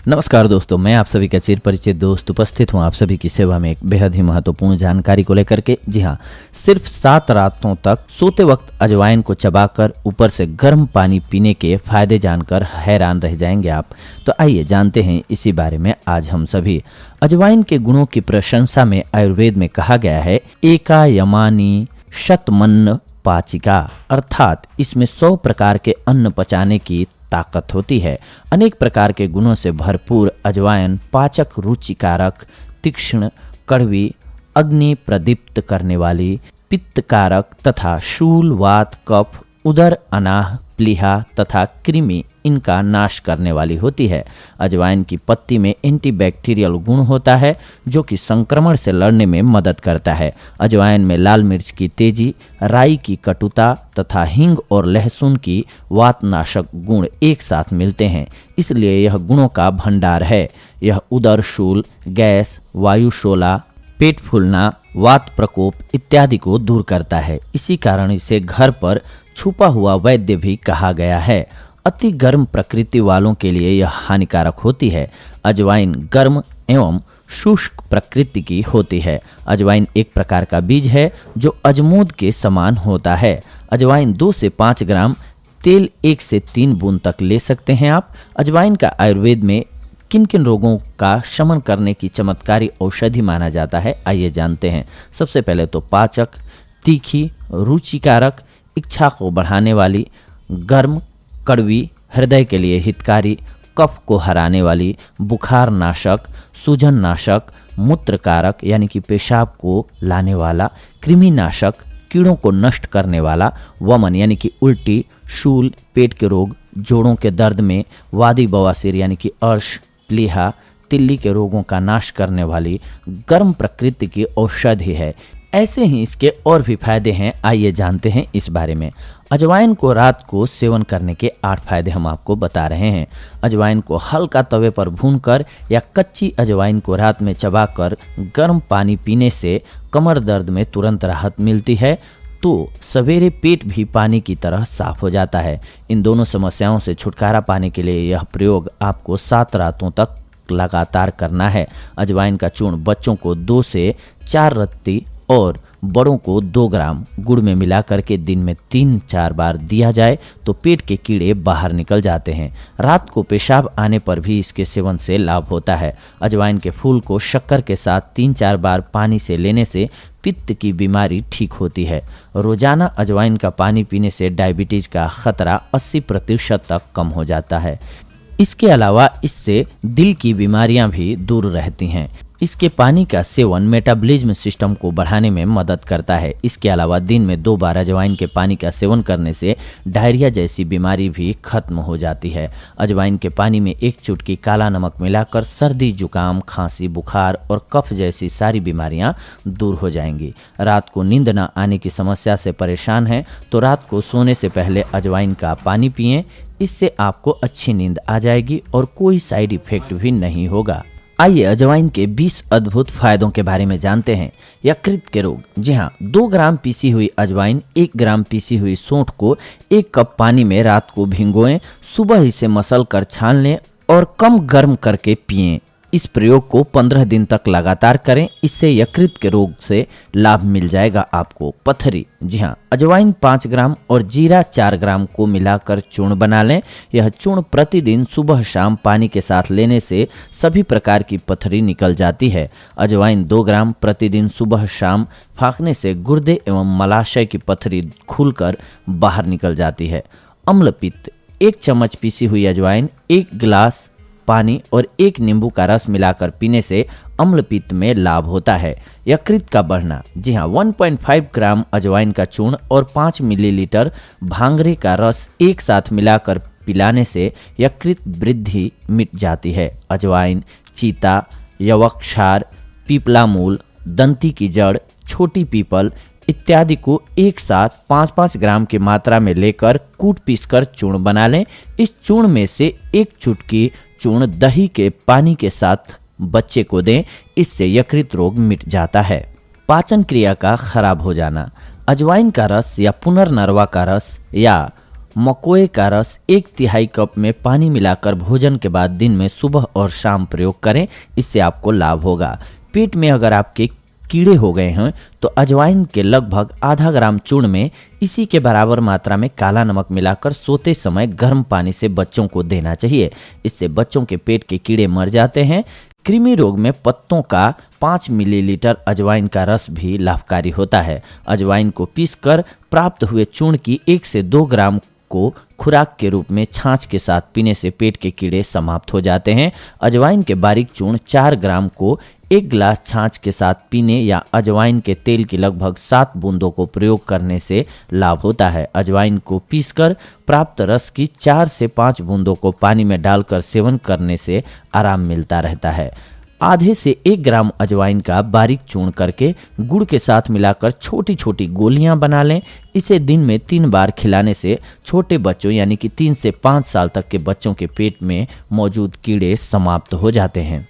नमस्कार दोस्तों, मैं आप सभी का चिर परिचित दोस्त उपस्थित हूं आप सभी की सेवा में एक बेहद ही महत्वपूर्ण जानकारी को लेकर के। जी हां, सिर्फ 7 रातों तक सोते वक्त अजवाइन को चबाकर ऊपर से गर्म पानी पीने के फायदे जानकर हैरान रह जाएंगे आप। तो आइए जानते हैं इसी बारे में आज हम सभी। अजवाइन के गुणों की प्रशंसा में आयुर्वेद में कहा गया है एका यमानी शतमन्न पाचिका, अर्थात इसमें 100 प्रकार के अन्न पचाने की ताकत होती है। अनेक प्रकार के गुणों से भरपूर अजवाइन पाचक, रुचिकारक, तीक्ष्ण, कड़वी, अग्नि प्रदीप्त करने वाली, पित्तकारक तथा शूल, वात, कफ, उदर, अनाह, प्लीहा तथा कृमि इनका नाश करने वाली होती है। अजवाइन की पत्ती में एंटीबैक्टीरियल गुण होता है जो कि संक्रमण से लड़ने में मदद करता है। अजवाइन में लाल मिर्च की तेजी, राई की कटुता तथा हींग और लहसुन की वातनाशक गुण एक साथ मिलते हैं, इसलिए यह गुणों का भंडार है। यह उदर शूल, गैस, वायुशोला, पेट फूलना, वात प्रकोप इत्यादि को दूर करता है। इसी कारण इसे घर पर छुपा हुआ वैद्य भी कहा गया है। अति गर्म प्रकृति वालों के लिए यह हानिकारक होती है। अजवाइन गर्म एवं शुष्क प्रकृति की होती है। अजवाइन एक प्रकार का बीज है जो अजमोद के समान होता है। अजवाइन 2 से 5 ग्राम, तेल 1 से 3 बूंद तक ले सकते हैं आप। अजवाइन का आयुर्वेद में किन किन रोगों का शमन करने की चमत्कारी औषधि माना जाता है, आइए जानते हैं। सबसे पहले तो पाचक, तीखी, रुचिकारक, इच्छा को बढ़ाने वाली, गर्म, कड़वी, हृदय के लिए हितकारी, कफ को हराने वाली, बुखार नाशक, सूजन नाशक, मूत्रकारक यानी कि पेशाब को लाने वाला, कृमि नाशक, कीड़ों को नष्ट करने वाला, वमन यानी कि उल्टी, शूल, पेट के रोग, जोड़ों के दर्द में, वादी बवासीर यानी कि अर्श, प्लीहा, तिल्ली के रोगों का नाश करने वाली गर्म प्रकृति की औषधि है। ऐसे ही इसके और भी फायदे हैं, आइए जानते हैं इस बारे में। अजवाइन को रात को सेवन करने के 8 फायदे हम आपको बता रहे हैं। अजवाइन को हल्का तवे पर भूनकर या कच्ची अजवाइन को रात में चबाकर गर्म पानी पीने से कमर दर्द में तुरंत राहत मिलती है, तो सवेरे पेट भी पानी की तरह साफ हो जाता है। इन दोनों समस्याओं से छुटकारा पाने के लिए यह प्रयोग आपको 7 रातों तक लगातार करना है। अजवाइन का चूर्ण बच्चों को 2 से 4 रत्ती और बड़ों को 2 ग्राम गुड़ में मिलाकर के दिन में 3-4 बार दिया जाए तो पेट के कीड़े बाहर निकल जाते हैं। रात को पेशाब आने पर भी इसके सेवन से लाभ होता है। अजवाइन के फूल को शक्कर के साथ 3-4 बार पानी से लेने से पित्त की बीमारी ठीक होती है। रोजाना अजवाइन का पानी पीने से डायबिटीज का खतरा 80% तक कम हो जाता है। इसके अलावा इससे दिल की बीमारियां भी दूर रहती हैं। इसके पानी का सेवन मेटाबॉलिज्म सिस्टम को बढ़ाने में मदद करता है। इसके अलावा दिन में 2 बार अजवाइन के पानी का सेवन करने से डायरिया जैसी बीमारी भी खत्म हो जाती है। अजवाइन के पानी में 1 चुटकी काला नमक मिलाकर सर्दी, जुकाम, खांसी, बुखार और कफ जैसी सारी बीमारियां दूर हो जाएंगी। रात को नींद न आने की समस्या से परेशान हैं तो रात को सोने से पहले अजवाइन का पानी पिएं। इससे आपको अच्छी नींद आ जाएगी और कोई साइड इफेक्ट भी नहीं होगा। आइए अजवाइन के 20 अद्भुत फायदों के बारे में जानते हैं। यकृत के रोग। जी हाँ, 2 ग्राम पीसी हुई अजवाइन, 1 ग्राम पीसी हुई सौंठ को 1 कप पानी में रात को भिगोएं, सुबह इसे मसल कर छान लें और कम गर्म करके पिएं। इस प्रयोग को 15 दिन तक लगातार करें, इससे यकृत के रोग से लाभ मिल जाएगा आपको। पथरी। जी हाँ, अजवाइन 5 ग्राम और जीरा 4 ग्राम को मिलाकर चूर्ण बना लें। यह चूर्ण प्रतिदिन सुबह शाम पानी के साथ लेने से सभी प्रकार की पथरी निकल जाती है। अजवाइन 2 ग्राम प्रतिदिन सुबह शाम फाँकने से गुर्दे एवं मलाशय की पथरी खुलकर बाहर निकल जाती है। अम्लपित्त। 1 चम्मच पीसी हुई अजवाइन, 1 गिलास पानी और 1 नींबू का रस मिलाकर पीने से अम्लपित्त में लाभ होता है। यकृत का बढ़ना। जी हाँ, 1.5 ग्राम अजवाइन का चूर्ण और 5 मिलीलीटर भांगरे का रस एक साथ मिलाकर पिलाने से यकृत वृद्धि मिट जाती है। अजवाइन, चीता, यवक्षार, पीपला मूल, दंती की जड़, छोटी पीपल इत्यादि को एक साथ 5-5 ग्राम की मात्रा में लेकर कूट पीसकर चूर्ण बना लें। इस चूर्ण में से 1 चुटकी चूर्ण दही के पानी के साथ बच्चे को दें, इससे यकृत रोग मिट जाता है। पाचन क्रिया का खराब हो जाना। अजवाइन का रस या पुनर्नरवा का रस या मकोए का रस 1/3 कप में पानी मिलाकर भोजन के बाद दिन में सुबह और शाम प्रयोग करें, इससे आपको लाभ होगा। पेट में अगर आपके कीड़े हो गए हैं तो अजवाइन के लगभग आधा ग्राम चूर्ण में इसी के बराबर मात्रा में काला नमक मिलाकर सोते समय गर्म पानी से बच्चों को देना चाहिए। इससे बच्चों के पेट के कीड़े मर जाते हैं। कृमि रोग में पत्तों का 5 मिलीलीटर अजवाइन का रस भी लाभकारी होता है। अजवाइन को पीसकर प्राप्त हुए चूर्ण की 1 से 2 ग्राम को खुराक के रूप में छाछ के साथ पीने से पेट के कीड़े समाप्त हो जाते हैं। अजवाइन के बारीक चूर्ण 4 ग्राम को 1 गिलास छाछ के साथ पीने या अजवाइन के तेल की लगभग 7 बूंदों को प्रयोग करने से लाभ होता है। अजवाइन को पीसकर प्राप्त रस की 4 से 5 बूंदों को पानी में डालकर सेवन करने से आराम मिलता रहता है। आधे से 1 ग्राम अजवाइन का बारीक चूर्ण करके गुड़ के साथ मिलाकर छोटी छोटी गोलियां बना लें। इसे दिन में 3 बार खिलाने से छोटे बच्चों यानी कि 3 से 5 साल तक के बच्चों के पेट में मौजूद कीड़े समाप्त हो जाते हैं।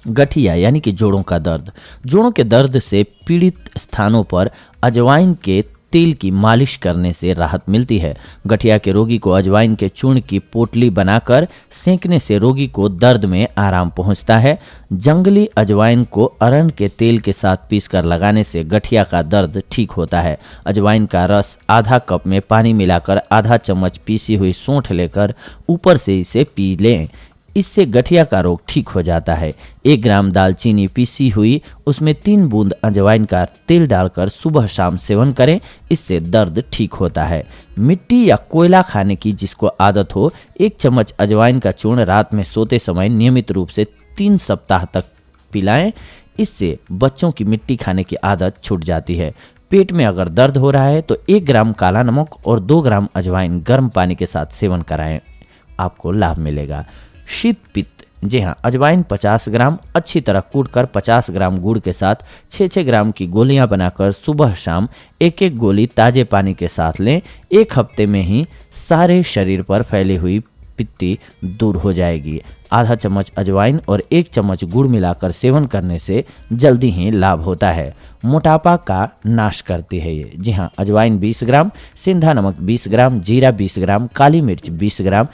गठिया यानी कि जोड़ों का दर्द। जोड़ों के दर्द से पीड़ित स्थानों पर अजवाइन के तेल की मालिश करने से राहत मिलती है। गठिया के रोगी को अजवाइन के चूर्ण की पोटली बनाकर सेंकने से रोगी को दर्द में आराम पहुंचता है। जंगली अजवाइन को अरंड के तेल के साथ पीसकर लगाने से गठिया का दर्द ठीक होता है। अजवाइन का रस आधा कप में पानी मिलाकर आधा चम्मच पीसी हुई सौंठ लेकर ऊपर से इसे पी लें। इससे गठिया का रोग ठीक हो जाता है। 1 ग्राम दालचीनी पीसी हुई, उसमें 3 बूंद अजवाइन का तेल डालकर सुबह शाम सेवन करें, इससे दर्द ठीक होता है। मिट्टी या कोयला खाने की जिसको आदत हो, 1 चम्मच अजवाइन का चूर्ण रात में सोते समय नियमित रूप से 3 सप्ताह तक पिलाएं। इससे बच्चों की मिट्टी खाने की आदत छूट जाती है। पेट में अगर दर्द हो रहा है तो 1 ग्राम काला नमक और 2 ग्राम अजवाइन गर्म पानी के साथ सेवन कराएं, आपको लाभ मिलेगा। शीत पित्त, जी हाँ, अजवाइन 50 ग्राम अच्छी तरह कूटकर 50 ग्राम गुड़ के साथ 6-6 ग्राम की गोलियां बनाकर सुबह शाम 1-1 गोली ताजे पानी के साथ लें। 1 हफ्ते में ही सारे शरीर पर फैली हुई पित्ती दूर हो जाएगी। आधा चम्मच अजवाइन और 1 चम्मच गुड़ मिलाकर सेवन करने से जल्दी ही लाभ होता है। मोटापा का नाश करती है ये। जी हाँ, अजवाइन 20 ग्राम, सेंधा नमक 20 ग्राम, जीरा 20 ग्राम, काली मिर्च 20 ग्राम,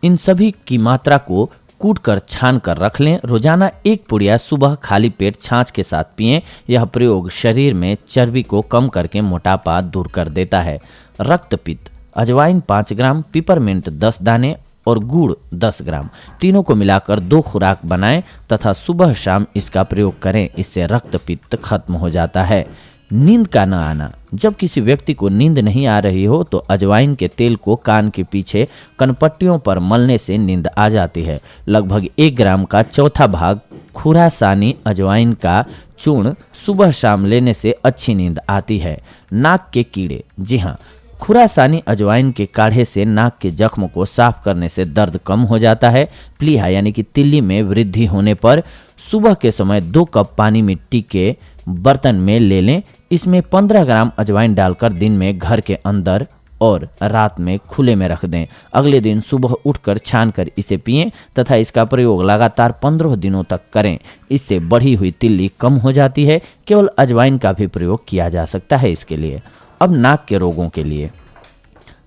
इन सभी की मात्रा को कूट कर छान कर रख लें। रोजाना 1 पुड़िया सुबह खाली पेट छाछ के साथ पिएं। यह प्रयोग शरीर में चर्बी को कम करके मोटापा दूर कर देता है। रक्तपित्त, अजवाइन 5 ग्राम, पिपरमिंट 10 दाने और गुड़ 10 ग्राम, तीनों को मिलाकर 2 खुराक बनाएं तथा सुबह शाम इसका प्रयोग करें। इससे रक्तपित्त खत्म हो जाता है। नींद का न आना, जब किसी व्यक्ति को नींद नहीं आ रही हो तो अजवाइन के तेल को कान के पीछे कनपट्टियों पर मलने से नींद आ जाती है। लगभग 1 ग्राम का चौथा भाग खुरासानी अजवाइन का चूर्ण सुबह शाम लेने से अच्छी नींद आती है। नाक के कीड़े, जी हाँ, खुरासानी अजवाइन के काढ़े से नाक के जख्म को साफ करने से दर्द कम हो जाता है। प्लीहा यानी कि तिल्ली में वृद्धि होने पर सुबह के समय 2 कप पानी मिट्टी के बर्तन में ले लें। इसमें 15 ग्राम अजवाइन डालकर दिन में घर के अंदर और रात में खुले में रख दें। अगले दिन सुबह उठकर छानकर इसे पिएं तथा इसका प्रयोग लगातार 15 दिनों तक करें। इससे बढ़ी हुई तिल्ली कम हो जाती है। केवल अजवाइन का भी प्रयोग किया जा सकता है इसके लिए। अब नाक के रोगों के लिए।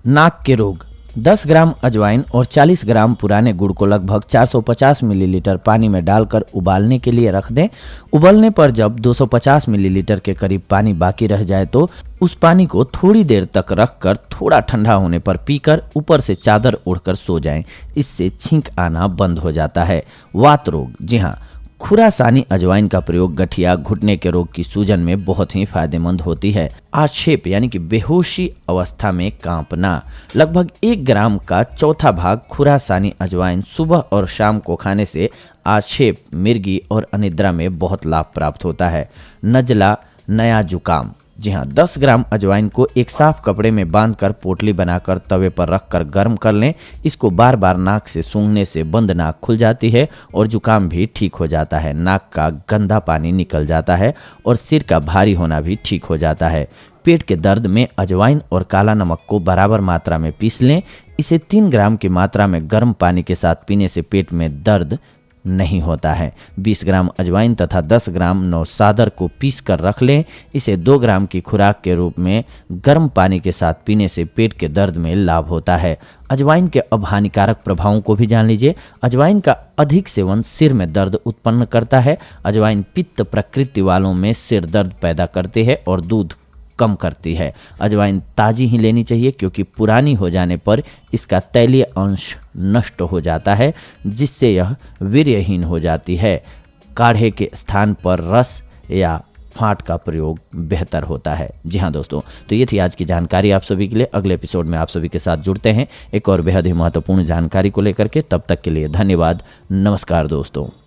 नाक के रोग, 10 ग्राम अजवाइन और 40 ग्राम पुराने गुड़ को लगभग 450 मिलीलीटर पानी में डालकर उबालने के लिए रख दें। उबलने पर जब 250 मिलीलीटर के करीब पानी बाकी रह जाए तो उस पानी को थोड़ी देर तक रखकर थोड़ा ठंडा होने पर पीकर ऊपर से चादर ओढ़कर सो जाएं। इससे छींक आना बंद हो जाता है। वात रोग, जी हाँ, खुरासानी अजवाइन का प्रयोग गठिया, घुटने के रोग की सूजन में बहुत ही फायदेमंद होती है। आक्षेप यानी कि बेहोशी अवस्था में कांपना, लगभग 1 ग्राम का चौथा भाग खुरासानी अजवाइन सुबह और शाम को खाने से आक्षेप, मिर्गी और अनिद्रा में बहुत लाभ प्राप्त होता है। नजला, नया जुकाम, जी हाँ, 10 ग्राम अजवाइन को एक साफ कपड़े में बांधकर पोटली बनाकर तवे पर रखकर गर्म कर लें। इसको बार बार नाक से सूंघने से बंद नाक खुल जाती है और जुकाम भी ठीक हो जाता है। नाक का गंदा पानी निकल जाता है और सिर का भारी होना भी ठीक हो जाता है। पेट के दर्द में अजवाइन और काला नमक को बराबर मात्रा में पीस लें। इसे 3 ग्राम की मात्रा में गर्म पानी के साथ पीने से पेट में दर्द नहीं होता है। 20 ग्राम अजवाइन तथा 10 ग्राम नौसादर को पीस कर रख लें। इसे 2 ग्राम की खुराक के रूप में गर्म पानी के साथ पीने से पेट के दर्द में लाभ होता है। अजवाइन के अब हानिकारक प्रभावों को भी जान लीजिए। अजवाइन का अधिक सेवन सिर में दर्द उत्पन्न करता है। अजवाइन पित्त प्रकृति वालों में सिर दर्द पैदा करती है और दूध कम करती है। अजवाइन ताजी ही लेनी चाहिए क्योंकि पुरानी हो जाने पर इसका तैलीय अंश नष्ट हो जाता है, जिससे यह वीर्यहीन हो जाती है। काढ़े के स्थान पर रस या फांट का प्रयोग बेहतर होता है। जी हाँ दोस्तों, तो ये थी आज की जानकारी आप सभी के लिए। अगले एपिसोड में आप सभी के साथ जुड़ते हैं एक और बेहद ही महत्वपूर्ण जानकारी को लेकर के। तब तक के लिए धन्यवाद। नमस्कार दोस्तों।